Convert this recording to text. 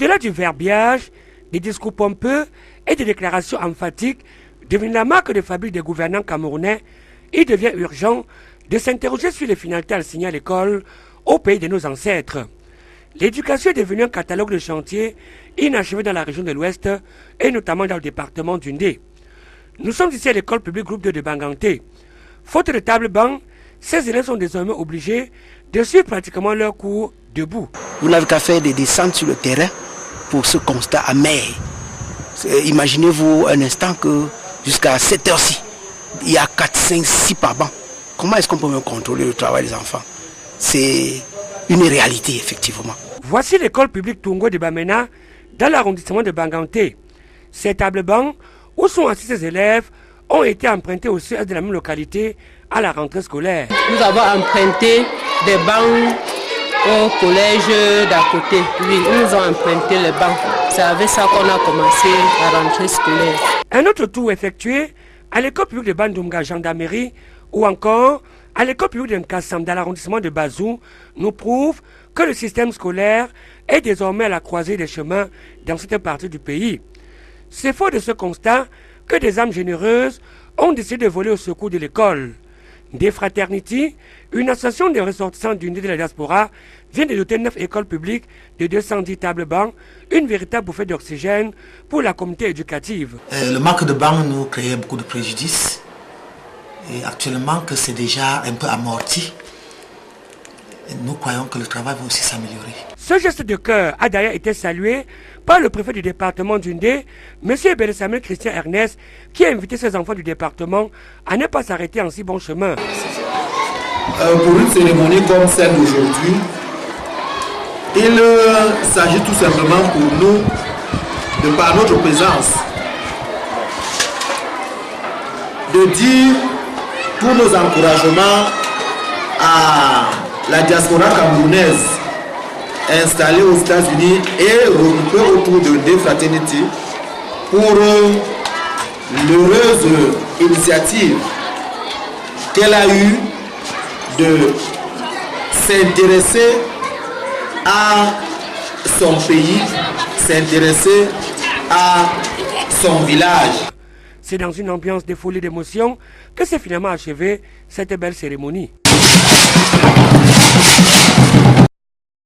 Au-delà du verbiage, des discours pompeux et des déclarations emphatiques devenus la marque de fabrique des gouvernants camerounais, il devient urgent de s'interroger sur les finalités assignées à l'école au pays de nos ancêtres. L'éducation est devenue un catalogue de chantiers inachevé dans la région de l'Ouest et notamment dans le département d'Undé. Nous sommes ici à l'école publique groupe 2 de Banganté. Faute de table-banc, ces élèves sont désormais obligés de suivre pratiquement leurs cours debout. Vous n'avez qu'à faire des descentes sur le terrain pour ce constat amer. Imaginez-vous un instant que jusqu'à 7 heures-ci, il y a 4, 5, 6 par banc. Comment est-ce qu'on peut même contrôler le travail des enfants? C'est une réalité, effectivement. Voici l'école publique Tungo de Bamena, dans l'arrondissement de Banganté. Ces tables-bancs, où sont assis ces élèves, ont été empruntés au CES de la même localité à la rentrée scolaire. Nous avons emprunté des bancs au collège d'à côté. Oui, ils nous ont emprunté les bancs. C'est avec ça qu'on a commencé la rentrée scolaire. Un autre tour effectué à l'école publique de Bandunga Gendarmerie ou encore à l'école publique de Nkassam dans l'arrondissement de Bazou nous prouve que le système scolaire est désormais à la croisée des chemins dans cette partie du pays. C'est fort de ce constat que des âmes généreuses ont décidé de voler au secours de l'école. Des Fraternity, une association de ressortissants d'unité de la diaspora, vient de doter 9 écoles publiques de 210 tables bancs, une véritable bouffée d'oxygène pour la communauté éducative. Le manque de bancs nous créait beaucoup de préjudice. Et actuellement que c'est déjà un peu amorti, nous croyons que le travail va aussi s'améliorer. Ce geste de cœur a d'ailleurs été salué par le préfet du département d'Undé, M. Samuel Christian Ernest, qui a invité ses enfants du département à ne pas s'arrêter en si bon chemin. Pour une cérémonie comme celle d'aujourd'hui, il s'agit tout simplement pour nous, de par notre présence, de dire tous nos encouragements à la diaspora camerounaise installée aux États-Unis et regroupée autour de des Fraternity pour l'heureuse initiative qu'elle a eue de s'intéresser à son pays, s'intéresser à son village. C'est dans une ambiance de folie d'émotion que s'est finalement achevée cette belle cérémonie.